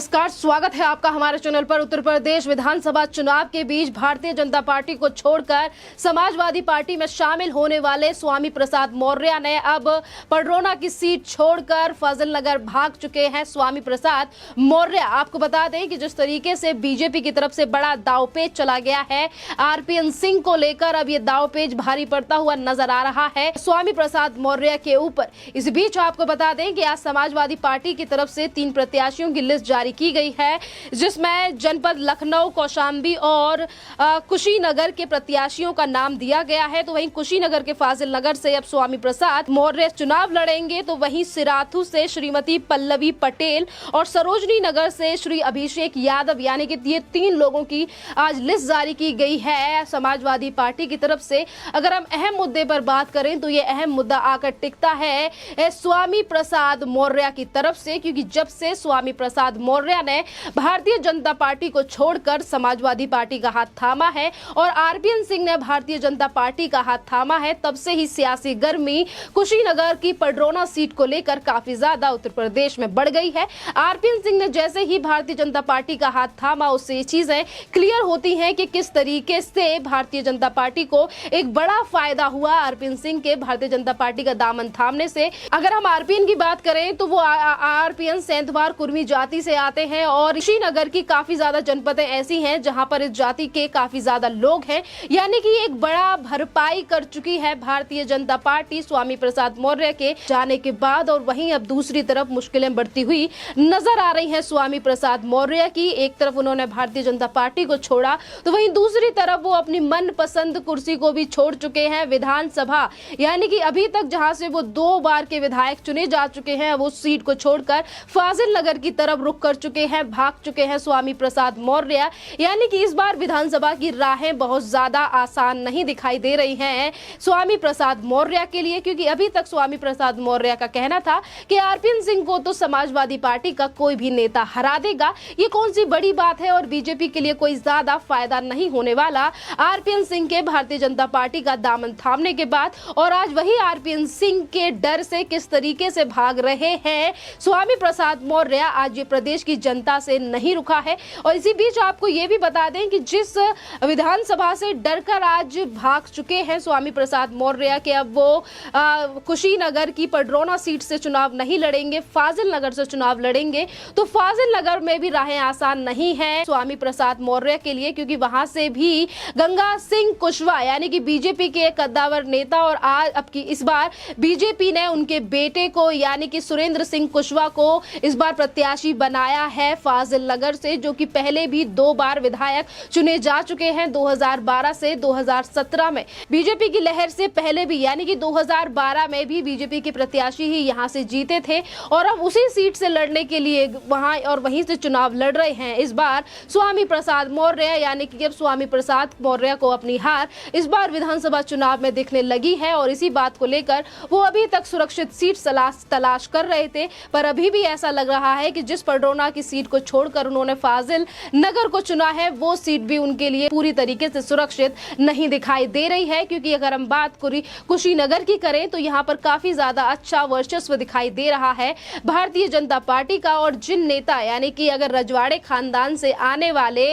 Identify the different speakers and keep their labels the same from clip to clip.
Speaker 1: नमस्कार, स्वागत है आपका हमारे चैनल पर। उत्तर प्रदेश विधानसभा चुनाव के बीच भारतीय जनता पार्टी को छोड़कर समाजवादी पार्टी में शामिल होने वाले स्वामी प्रसाद मौर्य ने अब पडरौना की सीट छोड़कर फजल नगर भाग चुके हैं। स्वामी प्रसाद मौर्य, आपको बता दें कि जिस तरीके से बीजेपी की तरफ से बड़ा दावपेच चला गया है आरपीएन सिंह को लेकर, अब ये दावपेच भारी पड़ता हुआ नजर आ रहा है स्वामी प्रसाद मौर्य के ऊपर। इस बीच आपको बता दें कि आज समाजवादी पार्टी की तरफ से 3 प्रत्याशियों की लिस्ट जारी की गई है, जिसमें जनपद लखनऊ, कौशाम्बी और कुशीनगर के प्रत्याशियों का नाम दिया गया है। तो वहीं कुशीनगर के फाजिल नगर से अब स्वामी प्रसाद मौर्य चुनाव लड़ेंगे, तो वहीं सिराथू से श्रीमती पल्लवी पटेल और सरोजनी नगर से श्री अभिषेक यादव, यानी कि ये 3 लोगों की आज लिस्ट जारी की गई है समाजवादी पार्टी की तरफ से। अगर हम अहम मुद्दे पर बात करें तो ये अहम मुद्दा आकर टिकता है स्वामी प्रसाद मौर्य की तरफ से, क्योंकि जब से स्वामी प्रसाद मौर्य ने भारतीय जनता पार्टी को छोड़कर समाजवादी पार्टी का हाथ थामा है और आरपीएन सिंह ने भारतीय जनता पार्टी का हाथ थामा है, तब से ही सियासी गर्मी कुशीनगर की पडरौना सीट को लेकर काफी ज्यादा उत्तर प्रदेश में बढ़ गई है। आरपीएन सिंह ने जैसे ही भारतीय जनता पार्टी का हाथ थामा, उससे ये चीजें क्लियर होती हैं कि किस तरीके से भारतीय जनता पार्टी को एक बड़ा फायदा हुआ आरपीएन सिंह के भारतीय जनता पार्टी का दामन थामने से। अगर हम आरपीएन की बात करें तो वो आरपीएन सेंधवार कुर्मी जाति से आते हैं और कुशीनगर की काफी ज्यादा जनपदें ऐसी हैं जहां पर इस जाति के काफी ज्यादा लोग हैं, यानी कि एक बड़ा भरपाई कर चुकी है भारतीय जनता पार्टी स्वामी प्रसाद मौर्य के जाने के बाद। और वहीं अब दूसरी तरफ मुश्किलें बढ़ती हुई नजर आ रही हैं स्वामी प्रसाद मौर्य की। एक तरफ उन्होंने भारतीय जनता पार्टी को छोड़ा, तो वहीं दूसरी तरफ वो अपनी मनपसंद कुर्सी को भी छोड़ चुके हैं विधानसभा, यानी कि अभी तक जहां से वो 2 बार के विधायक चुने जा चुके हैं, वो सीट को छोड़कर फाजिल नगर की तरफ रुख कर चुके हैं, भाग चुके हैं स्वामी प्रसाद मौर्य। यानी कि इस बार विधानसभा की राहें बहुत ज्यादा आसान नहीं दिखाई दे रही हैं स्वामी प्रसाद मौर्य के लिए, क्योंकि अभी तक स्वामी प्रसाद मौर्य का कहना था कि आरपीएन सिंह को तो समाजवादी पार्टी का कोई भी नेता हरा देगा, ये कौन सी बड़ी बात है और बीजेपी के लिए कोई ज्यादा फायदा नहीं होने वाला आरपीएन सिंह के भारतीय जनता पार्टी का दामन थामने के बाद। और आज वही आरपीएन सिंह के डर से किस तरीके से भाग रहे हैं स्वामी प्रसाद मौर्य, आज ये प्रदेश की जनता से नहीं रुका है। और इसी बीच आपको ये भी बता दें कि जिस विधानसभा से डरकर आज भाग चुके हैं स्वामी प्रसाद मौर्य के, अब वो कुशीनगर की पडरौना सीट से चुनाव नहीं लड़ेंगे, फाजिल नगर से चुनाव लड़ेंगे। तो फाजिल नगर में भी राहें आसान नहीं है स्वामी प्रसाद मौर्य के लिए, क्योंकि वहां से भी गंगा सिंह कुशवाहा, यानी कि बीजेपी के एक कद्दावर नेता, और आज अब की इस बार बीजेपी ने उनके बेटे को यानी कि सुरेंद्र सिंह कुशवाहा को इस बार प्रत्याशी बनाया है फाजिल नगर से, जो कि पहले भी 2 बार विधायक चुने जा चुके हैं 2012 से 2017 में। बीजेपी की लहर से पहले भी, यानी कि 2012 में भी बीजेपी के प्रत्याशी ही यहां से जीते थे और अब उसी सीट से लड़ने के लिए वहां और वहीं से चुनाव लड़ रहे हैं इस बार स्वामी प्रसाद मौर्य। यानी कि अब स्वामी प्रसाद मौर्य को अपनी हार इस बार विधानसभा चुनाव में दिखने लगी है और इसी बात को लेकर वो अभी तक सुरक्षित सीट तलाश कर रहे थे, पर अभी भी ऐसा लग रहा है कि जिस पडरौना की सीट को छोड़कर उन्होंने फाजिल नगर को चुना है, वो सीट भी उनके लिए पूरी तरीके से सुरक्षित नहीं दिखाई दे रही है। क्योंकि अगर हम बात कुशीनगर की करें तो यहाँ पर काफी ज्यादा अच्छा वर्चस्व दिखाई दे रहा है भारतीय जनता पार्टी का। और जिन नेता, यानी कि अगर रजवाड़े खानदान से आने वाले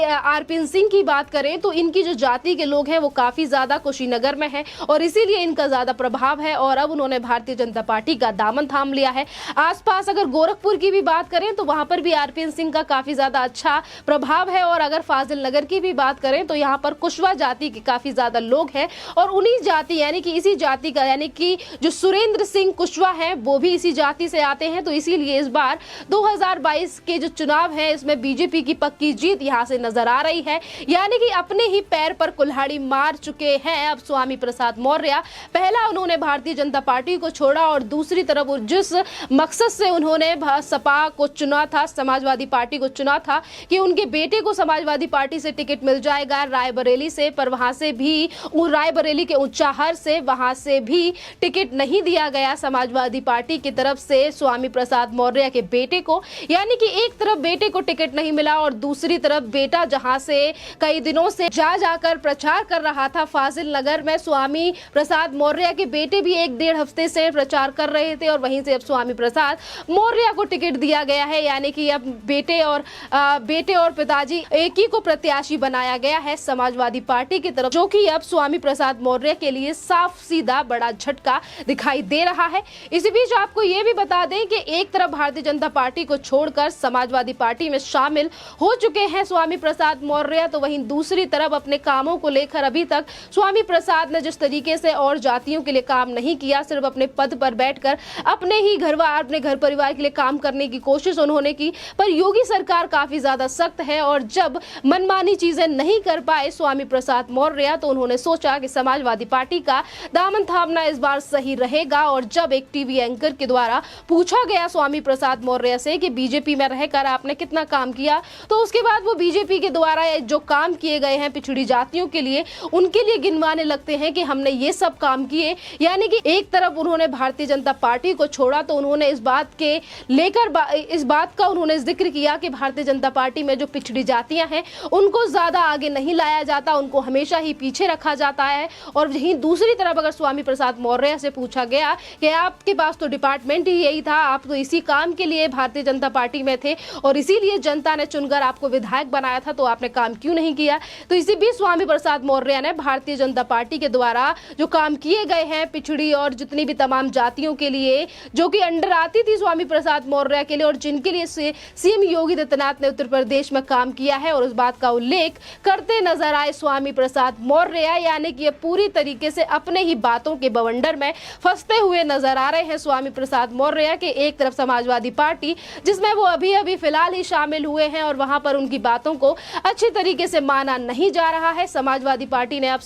Speaker 1: आरपीएन सिंह की बात करें तो इनकी जो जाति के लोग हैं वो काफी ज्यादा कुशीनगर में है और इसीलिए इनका ज्यादा प्रभाव है और अब उन्होंने भारतीय जनता पार्टी का दामन थाम लिया है। आसपास अगर गोरखपुर की भी बात करें तो वहां पर भी आरपीएन सिंह का काफी ज्यादा अच्छा प्रभाव है और अगर फाजिल नगर की भी बात करें तो यहाँ पर कुशवाहा जाति के काफी ज्यादा लोग हैं और उन्हीं जाति, यानी कि इसी जाति का, यानी कि जो सुरेंद्र सिंह कुशवाहा है वो भी इसी जाति से आते हैं। तो इसीलिए इस बार 2022 के जो चुनाव है इसमें बीजेपी की पक्की जीत यहाँ से नजर आ रही है, यानी कि अपने ही पैर पर कुल्हाड़ी मार चुके हैं अब स्वामी प्रसाद मौर्य। पहला उन्होंने भारतीय जनता पार्टी को छोड़ा और दूसरी तरफ जिस मकसद से उन्होंने सपा को चुना था, समाजवादी पार्टी को चुना था कि उनके बेटे को समाजवादी पार्टी से टिकट मिल जाएगा रायबरेली से, पर वहां से भी रायबरेली के ऊंचाहार से वहां से भी टिकट नहीं दिया गया समाजवादी पार्टी की तरफ से स्वामी प्रसाद मौर्य के बेटे को। यानी कि एक तरफ बेटे को टिकट नहीं मिला और दूसरी तरफ बेटा जहां से कई दिनों से जाकर प्रचार कर रहा था फाजिल नगर में, स्वामी प्रसाद मौर्य के बेटे भी 1-1.5 हफ्ते से प्रचार कर रहे थे और वहीं से अब स्वामी प्रसाद मौर्य को टिकट दिया गया गया है, यानी कि अब बेटे और पिताजी एक ही को प्रत्याशी बनाया गया है समाजवादी पार्टी की तरफ, जो कि अब स्वामी प्रसाद मौर्य के लिए साफ सीधा बड़ा झटका दिखाई दे रहा है। इसी बीच आपको ये भी बता दें कि एक तरफ भारतीय जनता पार्टी को छोड़कर समाजवादी पार्टी में शामिल हो चुके हैं स्वामी प्रसाद मौर्य, तो वहीं दूसरी तरफ अपने कामों को लेकर अभी तक स्वामी प्रसाद ने जिस तरीके से और जातियों के लिए काम नहीं किया, सिर्फ अपने पद पर बैठकर अपने ही अपने घर परिवार के लिए काम करने की कोशिश उन्होंने की, पर योगी सरकार काफी ज्यादा सख्त है और जब मनमानी चीजें नहीं कर पाए स्वामी प्रसाद मौर्य, तो उन्होंने सोचा कि समाजवादी पार्टी का दामन थामना इस बार सही रहेगा। और जब एक टीवी एंकर के द्वारा पूछा गया स्वामी प्रसाद मौर्य से कि बीजेपी में रहकर आपने कितना काम किया, तो उसके बाद वो बीजेपी के द्वारा जो काम किए गए हैं पिछड़ी जातियों के लिए, उनके लिए गिनवाने लगते हैं कि हमने ये सब काम किए। यानी कि एक तरफ उन्होंने भारतीय जनता पार्टी को छोड़ा तो उन्होंने इस बात का उन्होंने जिक्र किया कि भारतीय जनता पार्टी में जो पिछड़ी जातियां हैं उनको ज्यादा आगे नहीं लाया जाता, उनको हमेशा ही पीछे रखा जाता है। और वहीं दूसरी तरफ अगर स्वामी प्रसाद मौर्य से पूछा गया कि आपके पास तो डिपार्टमेंट ही यही था, आप तो इसी काम के लिए भारतीय जनता पार्टी में थे और इसीलिए जनता ने चुनकर आपको विधायक बनाया था, तो आपने काम क्यों नहीं किया। तो इसी बीच स्वामी प्रसाद मौर्य ने भारतीय जनता पार्टी के द्वारा जो काम किए गए हैं पिछड़ी और जितनी भी तमाम जातियों के लिए, जो कि अंडर आती थी स्वामी प्रसाद मौर्य के लिए और जिनके लिए सीएम योगी आदित्यनाथ ने उत्तर प्रदेश में काम किया है, और उस बात का उल्लेख करते नजर आए स्वामी प्रसाद मौर्य। यानी कि ये पूरी तरीके से अपने ही बातों के बवंडर में फंसते हुए नजर आ रहे हैं स्वामी प्रसाद मौर्य के। एक तरफ समाजवादी पार्टी जिसमें वो अभी फिलहाल ही शामिल हुए हैं और वहां पर उनकी बातों को अच्छी तरीके से माना नहीं जा रहा है। समाजवादी पार्टी ने अब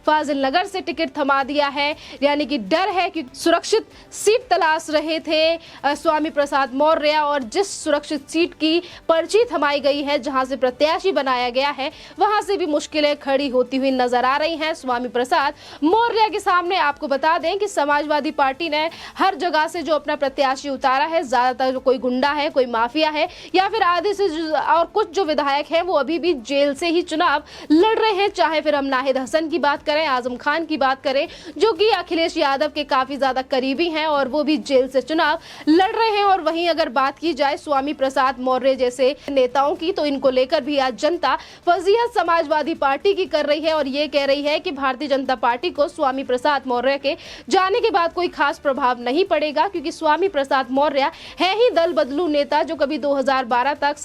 Speaker 1: फाजिल नगर से टिकट थमा दिया है, यानी कि डर है कि सुरक्षित सीट तलाश रहे थे स्वामी प्रसाद मौर्य, और जिस सुरक्षित सीट की पर्ची थमाई गई है, जहां से प्रत्याशी बनाया गया है, वहां से भी मुश्किलें खड़ी होती हुई नजर आ रही हैं स्वामी प्रसाद मौर्य के सामने। आपको बता दें कि समाजवादी पार्टी ने हर जगह से जो अपना प्रत्याशी उतारा है, ज्यादातर जो कोई गुंडा है, कोई माफिया है, या फिर आधे से और कुछ जो विधायक हैं वो अभी भी जेल से ही चुनाव लड़ रहे हैं। चाहे फिर हम नाहिद हसन की बात करें, आजम खान की बात करें, जो कि अखिलेश यादव के काफी ज्यादा करीबी हैं और वो भी जेल से चुनाव लड़ रहे हैं। और वहीं अगर बात की जाए स्वामी प्रसाद मौर्य जैसे नेताओं की, तो इनको लेकर भी आज जनता फजीहत समाजवादी पार्टी की कर रही है और ये कह रही है कि भारतीय जनता पार्टी को स्वामी प्रसाद मौर्य के जाने के बाद कोई खास प्रभाव नहीं पड़ेगा, क्योंकि स्वामी प्रसाद मौर्य है ही दल बदलू नेता, जो कभी 2012 तक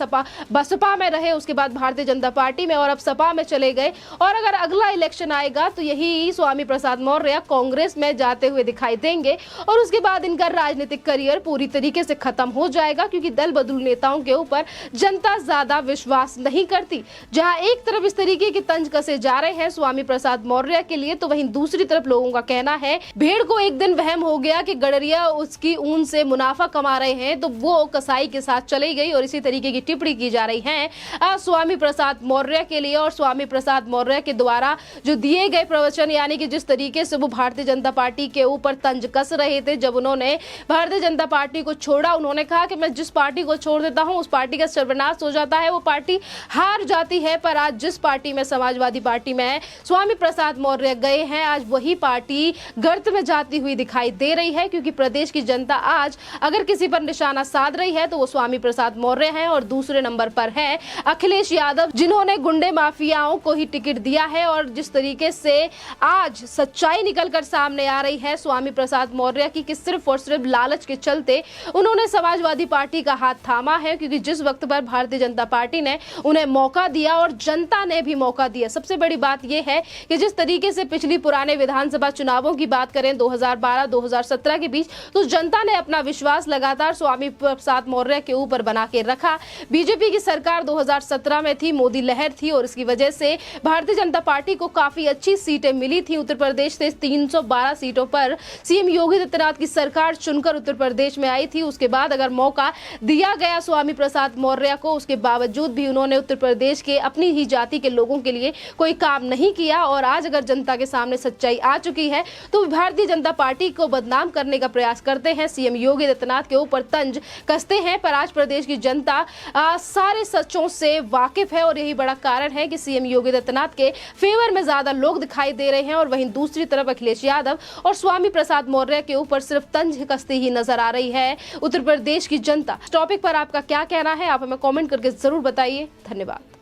Speaker 1: बसपा में रहे, उसके बाद भारतीय जनता पार्टी में और अब सपा में चले गए। और अगर अगला इलेक्शन आएगा तो यही स्वामी प्रसाद मौर्य कांग्रेस में जाते हुए दिखाई देंगे और उसके बाद इनका राजनीतिक करियर पूरी तरीके से खत्म हो जाएगा, क्योंकि दल बदलू नेताओं के ऊपर जनता ज्यादा विश्वास नहीं करती। जहां एक तरफ इस तरीके के तंज कसे जा रहे हैं स्वामी प्रसाद मौर्य के लिए, तो वहीं दूसरी तरफ लोगों का कहना है भेड़ को एक दिन वहम हो गया कि गडरिया उसकी ऊन से मुनाफा कमा रहे हैं, तो वो कसाई के साथ चली गई और इसी तरीके की टिप्पणी की जा रही है स्वामी प्रसाद मौर्य के लिए। और स्वामी प्रसाद मौर्य के द्वारा जो दिए गए प्रवचन, यानी कि जिस तरीके से वो भारतीय जनता पार्टी के ऊपर तंज कस रहे थे, जब उन्होंने भारतीय जनता पार्टी को छोड़ा, उन्होंने कहा कि मैं जिस पार्टी को छोड़ देता हूं उस पार्टी का सर्वनाश हो जाता है, वो पार्टी हार जाती है। पर आज जिस पार्टी में समाजवादी पार्टी में स्वामी प्रसाद मौर्य गए हैं, आज वही पार्टी गर्त में जाती हुई दिखाई दे रही है, क्योंकि प्रदेश की जनता आज अगर किसी पर निशाना साध रही है तो वो स्वामी प्रसाद मौर्य हैं। और दूसरे नंबर पर है अखिलेश यादव, जिन्होंने गुंडे माफियाओं को ही टिकट दिया है। और जिस तरीके से आज सच्चाई निकलकर सामने आ रही है स्वामी प्रसाद मौर्य की, कि सिर्फ और सिर्फ लालच के चलते उन्होंने समाजवादी पार्टी का हाथ थामा है, क्योंकि जिस वक्त पर भारतीय जनता पार्टी ने उन्हें मौका दिया और जनता ने भी मौका दिया। सबसे बड़ी बात यह है कि जिस तरीके से पिछली पुराने विधानसभा चुनावों की बात करें 2012-2017 के बीच, तो जनता ने अपना विश्वास लगातार स्वामी प्रसाद मौर्य के ऊपर बना के रखा। बीजेपी की सरकार 2017 में थी, मोदी लहर थी, और इसकी वजह से भारतीय जनता पार्टी को काफी अच्छी सीटें मिली थी। उत्तर प्रदेश से 312 सीटों पर सीएम योगी आदित्यनाथ की सरकार चुनकर उत्तर प्रदेश में आई थी। उसके बाद अगर मौका दिया गया स्वामी प्रसाद मौर्य को, उसके बावजूद भी उन्होंने उत्तर प्रदेश के अपनी ही जाति के लोगों के लिए कोई काम नहीं किया। और आज अगर जनता के सामने सच्चाई आ चुकी है तो भारतीय जनता पार्टी को बदनाम करने का प्रयास करते हैं, सीएम योगी आदित्यनाथ के ऊपर तंज कसते हैं। पर आज प्रदेश की जनता सारे सच्चों से वाकिफ है और यही बड़ा कारण है कि सीएम योगी आदित्यनाथ के फेवर में ज्यादा लोग दिखाई दे रहे हैं। और वहीं दूसरी तरफ अखिलेश यादव और स्वामी प्रसाद मौर्य के ऊपर सिर्फ तंज कसती ही नजर आ रही है उत्तर प्रदेश की जनता। जनता। इस टॉपिक पर आपका क्या कहना है, आप हमें कमेंट करके जरूर बताइए। धन्यवाद।